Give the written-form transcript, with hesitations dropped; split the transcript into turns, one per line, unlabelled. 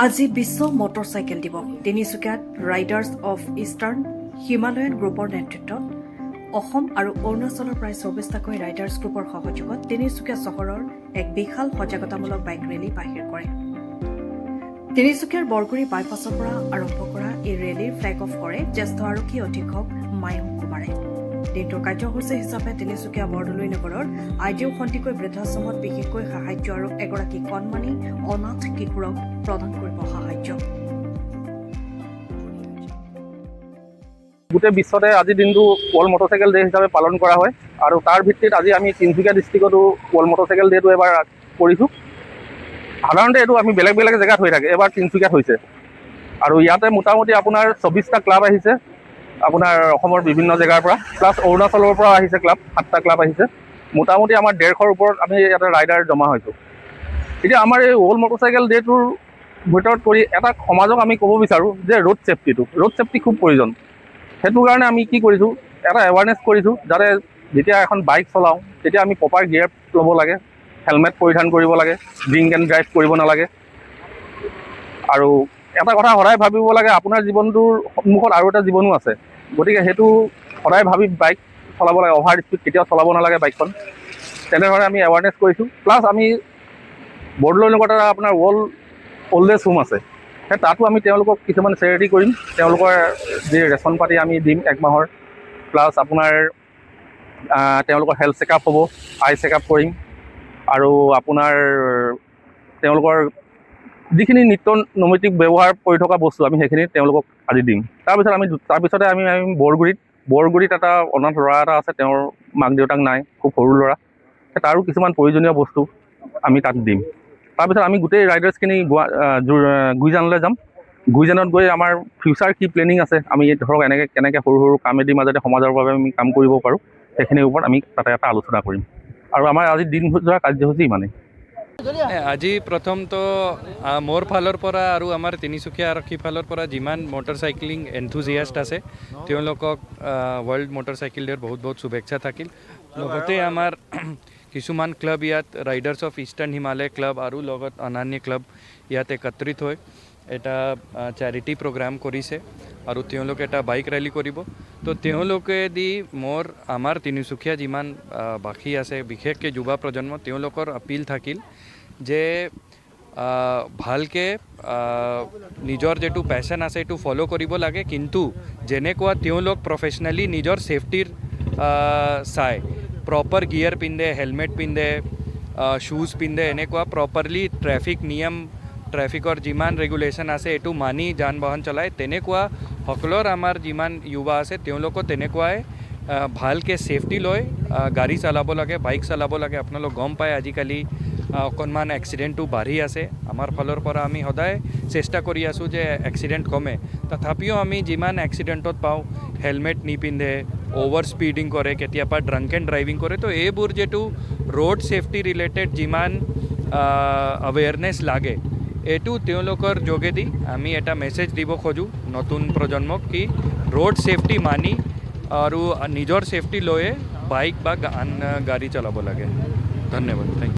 আজি বিশ্ব মটৰচাইকেল দিৱস। তিনিচুকীয়াত ৰাইডাৰ্ছ অফ ইষ্টাৰ্ণ হিমালয়ান গ্ৰুপৰ নেতৃত্বত অসম আৰু অৰুণাচলৰ প্ৰায় ২৪টাকৈ ৰাইডাৰ্ছ গ্ৰুপৰ সহযোগত তিনিচুকীয়া চহৰৰ এক বিশাল সজাগতামূলক বাইক ৰেলী বাহিৰ কৰে। তিনিচুকীয়াৰ বৰগুৰি বাইপাছৰ পৰা আৰম্ভ কৰা এই ৰেলীৰ ফ্লেগ অফ কৰে জ্যেষ্ঠ আৰক্ষী অধীক্ষক মায়ং কুমাৰে। দিনটোৰ কাৰ্যসূচী হিচাপে তিনিচুকীয়া বৰদলৈ নগৰৰ আইডিও সন্তিকৈ বৃদ্ধাশ্ৰমত বিশেষকৈ সাহায্য আৰু এগৰাকী কণমানি অনাথ কিশোৰক প্ৰদান কৰিব সাহায্য।
গোটেই বিশ্বতে আজি দিনটো ৱৰ্ল্ড মটৰচাইকেল ডে হিচাপে পালন কৰা হয় আৰু তাৰ ভিত্তিত আজি আমি তিনিচুকীয়া ডিষ্ট্ৰিক্টতো ৱৰ্ল্ড মটৰচাইকেল ডেটো এবাৰ কৰিছোঁ। সাধাৰণতে এইটো আমি বেলেগ বেলেগ জেগাত হৈ থাকে, এবাৰ তিনিচুকীয়াত হৈছে আৰু ইয়াতে মোটামুটি আপোনাৰ ২৪টা ক্লাব আহিছে আপোনাৰ অসমৰ বিভিন্ন জেগাৰ পৰা, প্লাছ অৰুণাচলৰ পৰা আহিছে ক্লাব, 7টা ক্লাব আহিছে। মোটামুটি আমাৰ ১৫০ৰ ওপৰত আমি ইয়াতে ৰাইডাৰ জমা হৈছোঁ। এতিয়া আমাৰ এই ৱৰ্ল্ড মটৰচাইকেল ডেটোৰ ভিতৰত কৰি এটা সমাজক আমি ক'ব বিচাৰোঁ যে ৰোড ছেফটি খুব প্ৰয়োজন। সেইটো কাৰণে আমি কি কৰিছোঁ, এটা এৱাৰনেছ কৰিছোঁ যাতে যেতিয়া এখন বাইক চলাওঁ তেতিয়া আমি প্ৰপাৰ গিয়াৰ ল'ব লাগে, হেলমেট পৰিধান কৰিব লাগে, ড্ৰিংক এণ্ড ড্ৰাইভ কৰিব নালাগে। আৰু এটা কথা সদায় ভাবিব লাগে, আপোনাৰ জীৱনটোৰ সন্মুখত আৰু এটা জীৱনো আছে, গতিকে সেইটো সদায় ভাবি বাইক চলাব লাগে। অভাৰ স্পীড কেতিয়াও চলাব নালাগে বাইকখন। তেনেধৰণে আমি এৱাৰনেছ কৰিছোঁ। প্লাছ আমি বৰদলৈ নগৰত এটা আপোনাৰ ৱৰ্ল্ড অল্ড এজ হোম আছে, সেই তাতো আমি তেওঁলোকক কিছুমান চেৰিটি কৰিম। তেওঁলোকৰ যি ৰেচন পাতি আমি দিম 1 মাহৰ, প্লাছ আপোনাৰ তেওঁলোকৰ হেল্থ চেকআপ হ'ব, আই চেকআপ কৰিম আৰু আপোনাৰ তেওঁলোকৰ যিখিনি নিত্য নৈমিত্তিক ব্যৱহাৰ কৰি থকা বস্তু আমি সেইখিনি তেওঁলোকক আজি দিম। তাৰপিছতে আমি বৰগুৰিত এটা অনাথ ল'ৰা এটা আছে, তেওঁৰ মাক দেউতাক নাই, খুব সৰু ল'ৰা, তাৰো কিছুমান প্ৰয়োজনীয় বস্তু আমি তাত দিম। তাৰপিছত আমি গোটেই ৰাইডাৰ্ছখিনি গুইজানলৈ যাম। গুইজানত গৈ আমাৰ ফিউচাৰ কি প্লেনিং আছে, আমি ধৰক কেনেকৈ সৰু সৰু কামেদিৰ মাজতে সমাজৰ বাবে আমি কাম কৰিব পাৰোঁ, সেইখিনিৰ ওপৰত আমি তাতে এটা আলোচনা কৰিম। আৰু আমাৰ আজি দিন যোৱা কাৰ্যসূচী ইমানেই।
আজি প্ৰথমটো মোৰ ফালৰ পৰা আৰু আমাৰ তিনিচুকীয়া আৰক্ষী ফালৰ পৰা যিমান মটৰচাইক্লিং এনথুজিয়াষ্ট আছে তেওঁলোকক ৱৰ্ল্ড মটৰচাইকেল ডেৰ বহুত বহুত শুভেচ্ছা থাকিল। লগতে আমাৰ কিছুমান ক্লাব ইয়াত riders of eastern Himalaya club আৰু লগত অন্যান্য ক্লাব ইয়াত একত্ৰিত হৈ এটা চেৰিটি প্ৰগ্ৰাম কৰিছে আৰু তেওঁলোকে এটা বাইক ৰেলী কৰিব। তো তেওঁলোকে দি আমাৰ তিনিচুকীয়া যিমান বাসী আছে, বিশেষকৈ যুৱা প্ৰজন্ম, তেওঁলোকৰ আপিল থাকিল যে ভালকৈ নিজৰ যিটো পেশ্যন আছে সেইটো ফ'ল' কৰিব লাগে, কিন্তু যেনেকুৱা তেওঁলোক প্ৰফেচনেলি নিজৰ ছেফটিৰ চাই প্ৰপাৰ গিয়াৰ পিন্ধে, হেলমেট পিন্ধে, শ্বুজ পিন্ধে, এনেকুৱা প্ৰপাৰলি ট্ৰেফিকৰ যিমান ৰেগুলেশ্যন আছে এইটো মানি যান বাহন চলায়, তেনেকুৱা সকলৰ আমাৰ যিমান যুৱা আছে তেওঁলোকো তেনেকুৱাই ভালকৈ ছেফটি লৈ গাড়ী চলাব লাগে, বাইক চলাব লাগে। আপোনালোক গম পায় আজিকালি অকণমান এক্সিডেণ্টটো বাঢ়ি আছে। আমাৰ ফালৰ পৰা আমি সদায় চেষ্টা কৰি আছোঁ যে এক্সিডেণ্ট কমে, তথাপিও আমি যিমান এক্সিডেণ্টত পাওঁ, হেলমেট নিপিন্ধে, অভাৰ স্পীডিং কৰে, কেতিয়াবা ড্ৰাংক এণ্ড ড্ৰাইভিং কৰে। তো এইবোৰ যিটো ৰোড ছেফটি ৰিলেটেড যিমান আৱেৰনেছ লাগে, এইটো তেওঁলোকৰ যোগেদি আমি এটা মেছেজ দিব খোজোঁ নতুন প্ৰজন্মক কি ৰোড ছেফটি মানি আৰু নিজৰ ছেফটি লৈয়ে বাইক বা গাড়ী চলাব লাগে। ধন্যবাদ। Thank U.